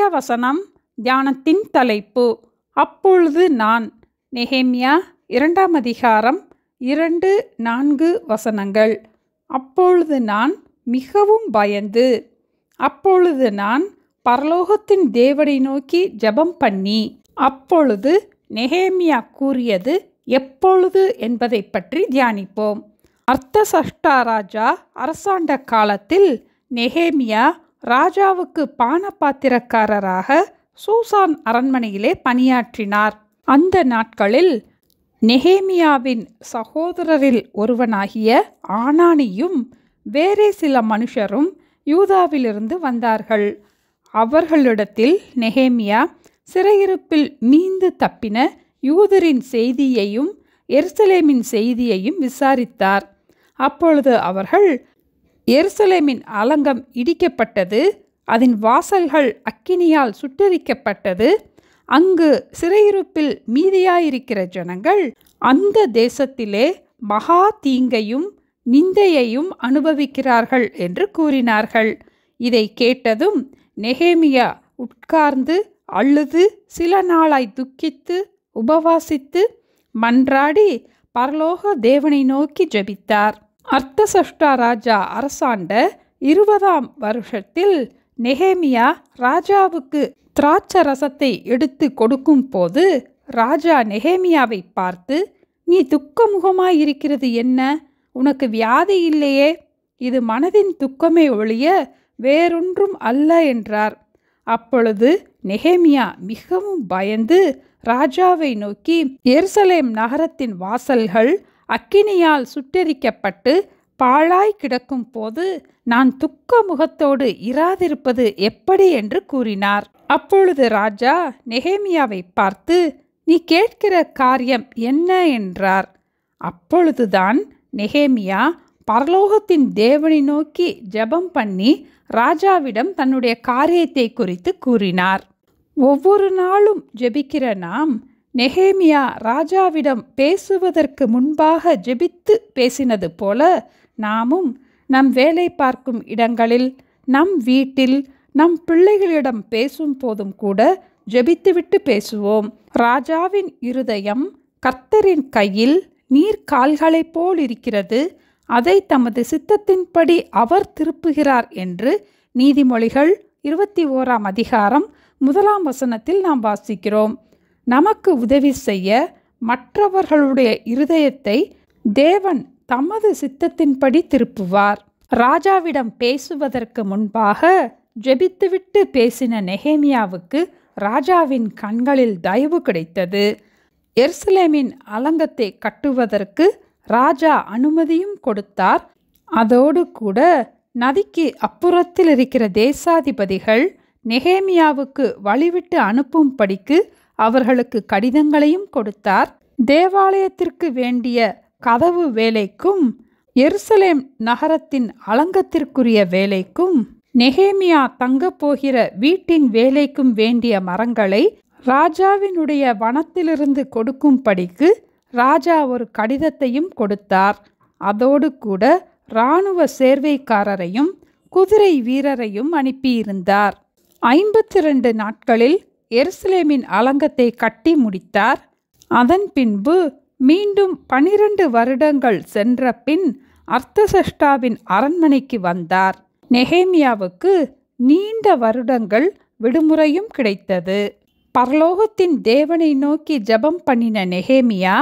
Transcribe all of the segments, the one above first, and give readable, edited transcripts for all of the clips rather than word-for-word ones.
இன்றைய வசனம் தியானத்தின் தலைப்பு. அப்பொழுது நான். நெகேமியா 2ஆம் அதிகாரம் 2-4 வசனங்கள். அப்பொழுது நான் மிகவும் பயந்து, அப்பொழுது நான் பரலோகத்தின் தேவனை நோக்கி ஜெபம் பண்ணி. அப்பொழுது நெகேமியா கூறியது எப்பொழுது என்பதை பற்றி தியானிப்போம். அர்தசஷ்டா ராஜா அரசாண்ட காலத்தில் நெகேமியா ராஜாவுக்கு பானபாத்திரக்காரராக சூசான் அரண்மனையிலே பணியாற்றினார். அந்த நாட்களில் நெகேமியாவின் சகோதரரில் ஒருவனாகிய ஆனானியும் வேறே சில மனுஷரும் யூதாவிலிருந்து வந்தார்கள். அவர்களிடத்தில் நெகேமியா சிறையிருப்பில் மீண்டு தப்பின யூதரின் செய்தியையும் எருசலேமின் செய்தியையும் விசாரித்தார். அப்பொழுது அவர்கள், எருசலேமின் அலங்கம் இடிக்கப்பட்டது, அதன் வாசல்கள் அக்கினியால் சுட்டெரிக்கப்பட்டது, அங்கு சிறையிருப்பில் மீதியாயிருக்கிற ஜனங்கள் அந்த தேசத்திலே மகா தீங்கையும் நிந்தையையும் அனுபவிக்கிறார்கள் என்று கூறினார்கள். இதை கேட்டதும் நெகேமியா உட்கார்ந்து அழுது சில நாளாய் துக்கித்து உபவாசித்து மன்றாடி பரலோக தேவனை நோக்கி ஜெபித்தார். அர்தசஷ்டா ராஜா அரசாண்ட 20ஆம் வருஷத்தில் நெகேமியா ராஜாவுக்கு திராட்சரசத்தை எடுத்து கொடுக்கும் போது ராஜா நெகேமியாவை பார்த்து, நீ துக்கமுகமாயிருக்கிறது என்ன? உனக்கு வியாதி இல்லையே? இது மனதின் துக்கமே ஒழிய வேறொன்றும் அல்ல என்றார். அப்பொழுது நெகேமியா மிகவும் பயந்து ராஜாவை நோக்கி, எருசலேம் நகரத்தின் வாசல்கள் அக்கினியால் சுட்டெரிக்கப்பட்டு பாழாய் கிடக்கும் போது நான் துக்க முகத்தோடு இராதிருப்பது எப்படி என்று கூறினார். அப்பொழுது ராஜா நெகேமியாவை பார்த்து, நீ கேட்கிற காரியம் என்ன என்றார். அப்பொழுதுதான் நெகேமியா பரலோகத்தின் தேவனை நோக்கி ஜெபம் பண்ணி ராஜாவிடம் தன்னுடைய காரியத்தை குறித்து கூறினார். ஒவ்வொரு நாளும் ஜெபிக்கிற நாம் நெகேமியா ராஜாவிடம் பேசுவதற்கு முன்பாக ஜெபித்து பேசினது போல நாமும் நம் வேலை பார்க்கும் இடங்களில், நம் வீட்டில், நம் பிள்ளைகளிடம் பேசும் போதும் கூட ஜெபித்துவிட்டு பேசுவோம். ராஜாவின் இருதயம் கர்த்தரின் கையில் நீர்க்கால்களைப் போல் இருக்கிறது, அதை தமது சித்தத்தின்படி அவர் திருப்புகிறார் என்று நீதிமொழிகள் 21ஆம் அதிகாரம் 1ஆம் வசனத்தில் நாம் வாசிக்கிறோம். நமக்கு உதவி செய்ய மற்றவர்களுடைய இருதயத்தை தேவன் தமது சித்தத்தின்படி திருப்புவார். ராஜாவிடம் பேசுவதற்கு முன்பாக ஜெபித்துவிட்டு பேசின நெகேமியாவுக்கு ராஜாவின் கண்களில் தயவு கிடைத்தது. எருசலேமின் அலங்கத்தை கட்டுவதற்கு ராஜா அனுமதியும் கொடுத்தார். அதோடு கூட நதிக்கு அப்புறத்தில் இருக்கிற தேசாதிபதிகள் நெகேமியாவுக்கு வழிவிட்டு அனுப்பும்படிக்கு அவர்களுக்கு கடிதங்களையும் கொடுத்தார். தேவாலயத்திற்கு வேண்டிய கதவு வேலைக்கும் எருசலேம் நகரத்தின் அலங்கத்திற்குரிய வேலைக்கும் நெகேமியா தங்கப் போகிற வீட்டின் வேலைக்கும் வேண்டிய மரங்களை ராஜாவினுடைய வனத்திலிருந்து கொடுக்கும்படிக்கு ராஜா ஒரு கடிதத்தையும் கொடுத்தார். அதோடு கூட இராணுவ சேர்வைக்காரரையும் குதிரை வீரரையும் அனுப்பியிருந்தார். 52 நாட்களில் எருசலேமின் அலங்கத்தை கட்டி முடித்தார். அதன் பின்பு மீண்டும் 12 வருடங்கள் சென்ற பின் அர்தசஷ்டாவின் அரண்மனைக்கு வந்தார். நெகேமியாவுக்கு நீண்ட வருடங்கள் விடுமுறையும் கிடைத்தது. பரலோகத்தின் தேவனை நோக்கி ஜெபம் பண்ணின நெகேமியா,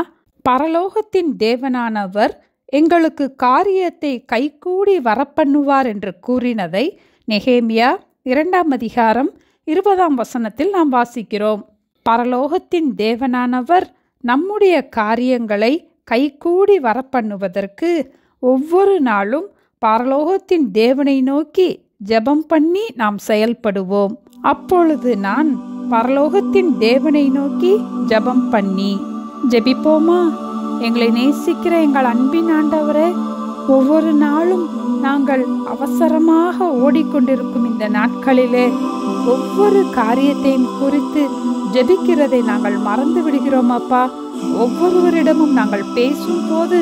பரலோகத்தின் தேவனானவர் எங்களுக்கு காரியத்தை கைகூடி வரப்பண்ணுவார் என்று கூறினதை நெகேமியா 2ஆம் அதிகாரம் 20ஆம் வசனத்தில் நாம் வாசிக்கிறோம். பரலோகத்தின் தேவனானவர் நம்முடைய காரியங்களை கைகூடி வரப்பண்ணுவதற்கு ஒவ்வொரு நாளும் பரலோகத்தின் தேவனை நோக்கி ஜெபம் பண்ணி நாம் செயல்படுவோம். அப்பொழுது நான் பரலோகத்தின் தேவனை நோக்கி ஜெபம் பண்ணி. ஜெபிப்போமா? எங்களை நேசிக்கிற எங்கள் அன்பின் ஆண்டவரே, ஒவ்வொரு நாளும் நாங்கள் அவசரமாக ஓடிக்கொண்டிருக்கும் இந்த நாட்களிலே ஒவ்வொரு காரியத்தையும் குறித்து ஜெபிக்கிறதை நாங்கள் மறந்து விடுகிறோம் அப்பா. ஒவ்வொருவரிடமும் நாங்கள் பேசும்போது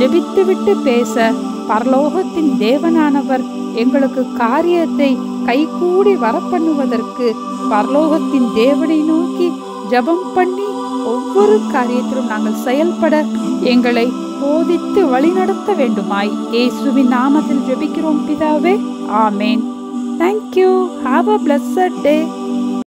ஜெபித்துவிட்டு பேச பரலோகத்தின் தேவனானவர் எங்களுக்கு காரியத்தை கைகூடி வரப்பண்ணுவதற்கு பரலோகத்தின் தேவனை நோக்கி ஜெபம் பண்ணி ஒவ்வொரு காரியத்திலும் நாங்கள் செயல்பட எங்களை போதித்து வழிநடத்த வேண்டுமாய் இயேசுவின் நாமத்தில் ஜெபிக்கிறோம் பிதாவே. ஆமேன். Thank you. Have a blessed day.